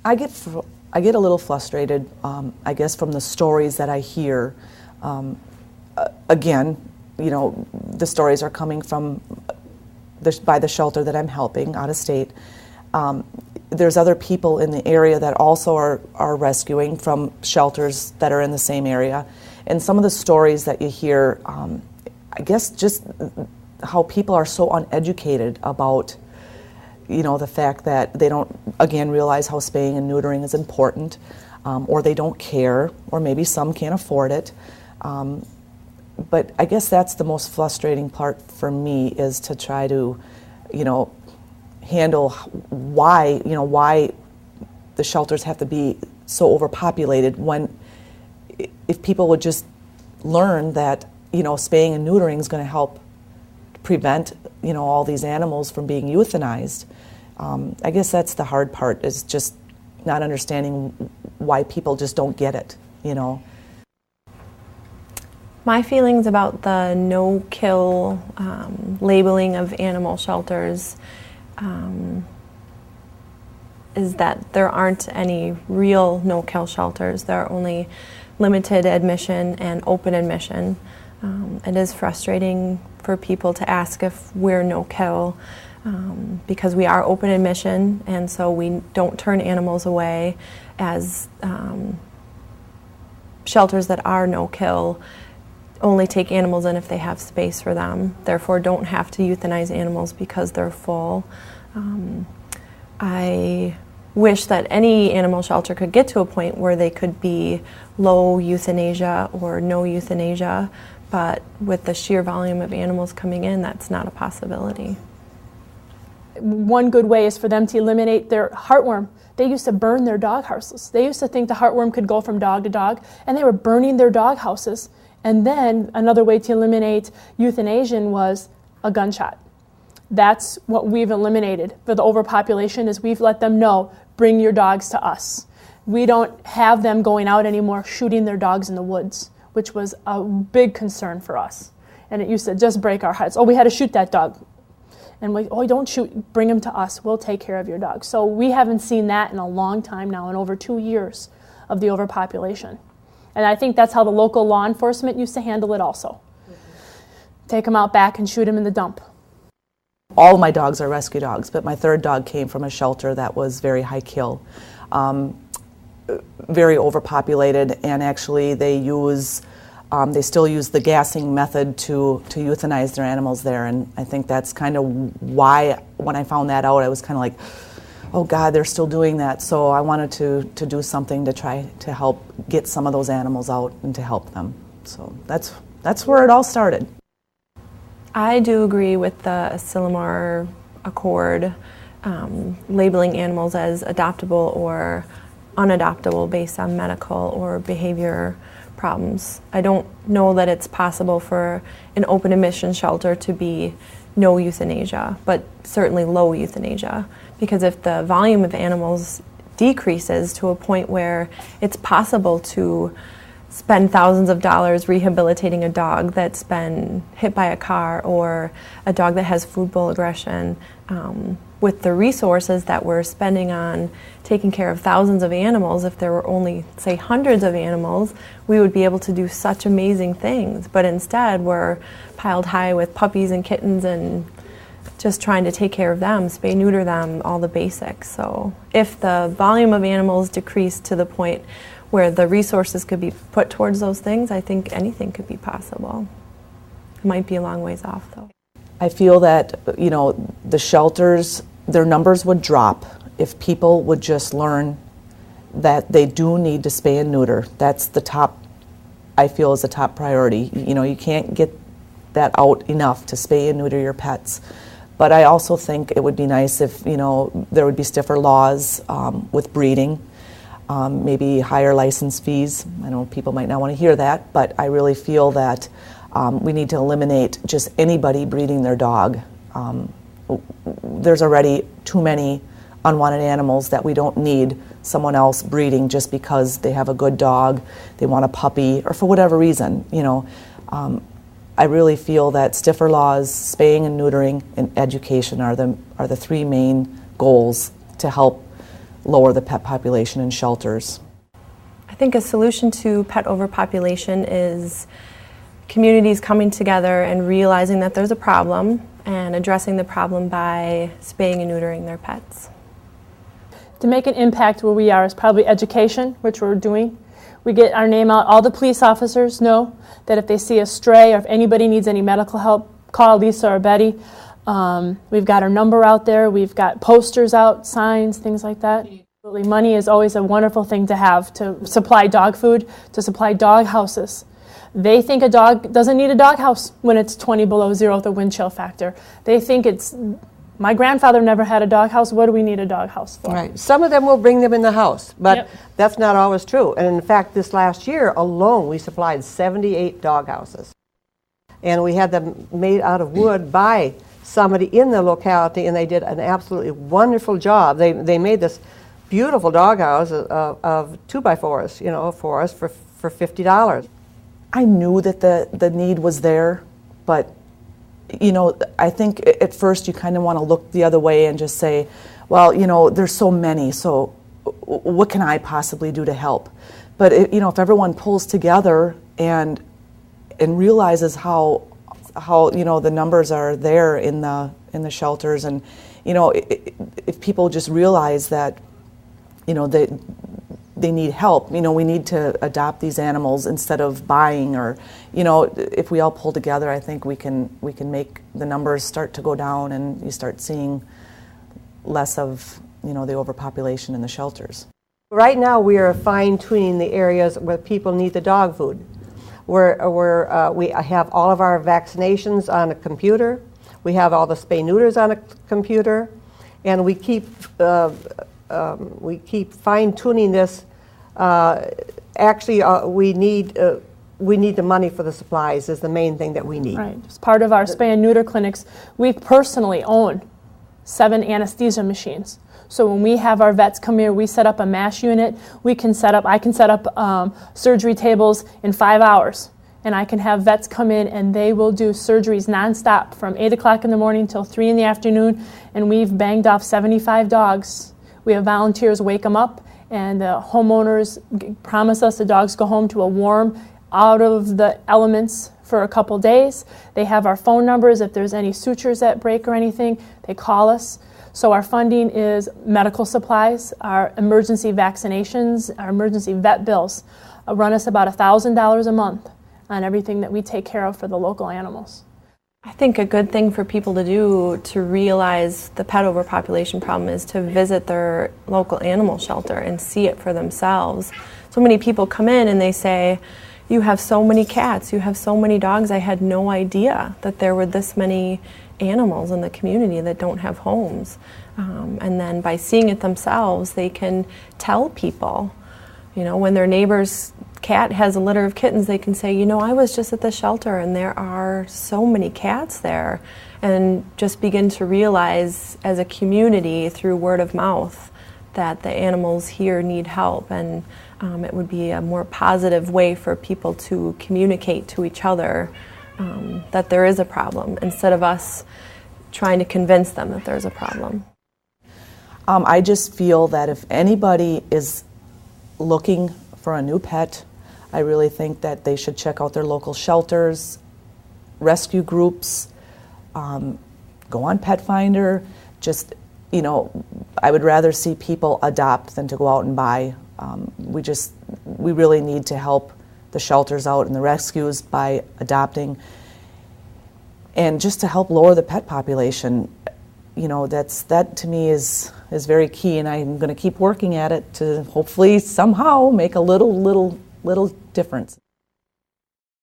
I get a little frustrated, I guess, from the stories that I hear. Again, you know, the stories are coming from by the shelter that I'm helping out of state. There's other people in the area that also are rescuing from shelters that are in the same area. And some of the stories that you hear, I guess just how people are so uneducated about, you know, the fact that they don't, again, realize how spaying and neutering is important, or they don't care, or maybe some can't afford it. But I guess that's the most frustrating part for me, is to try to, you know, handle why the shelters have to be so overpopulated, when if people would just learn that, you know, spaying and neutering is going to help prevent, you know, all these animals from being euthanized. I guess that's the hard part, is just not understanding why people just don't get it, you know. My feelings about the no-kill labeling of animal shelters is that there aren't any real no-kill shelters. There are only limited admission and open admission. It is frustrating for people to ask if we're no-kill, because we are open admission, and so we don't turn animals away, as shelters that are no-kill only take animals in if they have space for them, therefore don't have to euthanize animals because they're full. I wish that any animal shelter could get to a point where they could be low euthanasia or no euthanasia, but with the sheer volume of animals coming in, that's not a possibility. One good way is for them to eliminate their heartworm. They used to burn their dog houses. They used to think the heartworm could go from dog to dog, and they were burning their dog houses. And then another way to eliminate euthanasia was a gunshot. That's what we've eliminated for the overpopulation, is we've let them know, bring your dogs to us. We don't have them going out anymore shooting their dogs in the woods, which was a big concern for us. And it used to just break our hearts. Oh, we had to shoot that dog. And we, oh, don't shoot, bring him to us. We'll take care of your dog. So we haven't seen that in a long time now, in over 2 years of the overpopulation. And I think that's how the local law enforcement used to handle it also. Take them out back and shoot them in the dump. All of my dogs are rescue dogs, but my third dog came from a shelter that was very high kill, very overpopulated, and actually they still use the gassing method to euthanize their animals there. And I think that's kind of why, when I found that out, I was kind of like, oh God, they're still doing that. So I wanted to do something to try to help get some of those animals out and to help them. So that's where it all started. I do agree with the Asilomar Accord labeling animals as adoptable or unadoptable based on medical or behavior problems. I don't know that it's possible for an open admission shelter to be no euthanasia, but certainly low euthanasia. Because if the volume of animals decreases to a point where it's possible to spend thousands of dollars rehabilitating a dog that's been hit by a car, or a dog that has food bowl aggression, with the resources that we're spending on taking care of thousands of animals, if there were only, say, hundreds of animals, we would be able to do such amazing things. But instead, we're piled high with puppies and kittens and just trying to take care of them, spay, neuter them, all the basics. So if the volume of animals decreased to the point where the resources could be put towards those things, I think anything could be possible. It might be a long ways off, though. I feel that, you know, the shelters, their numbers would drop if people would just learn that they do need to spay and neuter. That's the top, I feel, is the top priority. You know, you can't get that out enough to spay and neuter your pets. But I also think it would be nice if, you know, there would be stiffer laws with breeding, maybe higher license fees. I know people might not want to hear that, but I really feel that we need to eliminate just anybody breeding their dog. There's already too many unwanted animals that we don't need someone else breeding just because they have a good dog, they want a puppy, or for whatever reason, you know. I really feel that stiffer laws, spaying and neutering, and education are the three main goals to help lower the pet population in shelters. I think a solution to pet overpopulation is communities coming together and realizing that there's a problem and addressing the problem by spaying and neutering their pets. To make an impact where we are is probably education, which we're doing. We get our name out. All the police officers know that if they see a stray or if anybody needs any medical help, call Lisa or Betty. We've got our number out there. We've got posters out, signs, things like that. Money is always a wonderful thing to have to supply dog food, to supply dog houses. They think a dog doesn't need a dog house when it's 20 below zero with a wind chill factor. They think it's, my grandfather never had a dog house, what do we need a dog house for? Right. Some of them will bring them in the house, but Yep. that's not always true. And in fact, this last year alone, we supplied 78 dog houses. And we had them made out of wood by somebody in the locality, and they did an absolutely wonderful job. They made this beautiful dog house of 2x4s, you know, for us for $50. I knew that the need was there, but you know, I think at first you kind of want to look the other way and just say, well, you know, there's so many, so what can I possibly do to help? But you know, if everyone pulls together and realizes how you know the numbers are there in the shelters, and you know, if people just realize that, you know, they need help. You know, we need to adopt these animals instead of buying, or, you know, if we all pull together, I think we can make the numbers start to go down, and you start seeing less of, you know, the overpopulation in the shelters. Right now, we are fine-tuning the areas where people need the dog food. We have all of our vaccinations on a computer. We have all the spay-neuters on a computer, and we keep fine-tuning this. Actually, we need the money for the supplies is the main thing that we need. Right. As part of our spay and neuter clinics, we personally own 7 anesthesia machines. So when we have our vets come here, we set up a MASH unit. I can set up surgery tables in 5 hours. And I can have vets come in and they will do surgeries nonstop from 8 o'clock in the morning till 3 in the afternoon. And we've banged off 75 dogs. We have volunteers wake them up, and the homeowners promise us the dogs go home to a warm, out of the elements for a couple days. They have our phone numbers. If there's any sutures that break or anything, they call us. So our funding is medical supplies, our emergency vaccinations, our emergency vet bills run us about $1,000 a month on everything that we take care of for the local animals. I think a good thing for people to do to realize the pet overpopulation problem is to visit their local animal shelter and see it for themselves. So many people come in and they say, you have so many cats, you have so many dogs, I had no idea that there were this many animals in the community that don't have homes. And then by seeing it themselves, they can tell people. You know, when their neighbor's cat has a litter of kittens, they can say, you know, I was just at the shelter and there are so many cats there. And just begin to realize as a community through word of mouth that the animals here need help. And it would be a more positive way for people to communicate to each other that there is a problem, instead of us trying to convince them that there's a problem. I just feel that if anybody is looking for a new pet, I really think that they should check out their local shelters, rescue groups, go on Pet Finder. Just, you know, I would rather see people adopt than to go out and buy. We really need to help the shelters out and the rescues by adopting, and just to help lower the pet population. You know, that to me is very key, and I'm going to keep working at it to hopefully somehow make a little difference.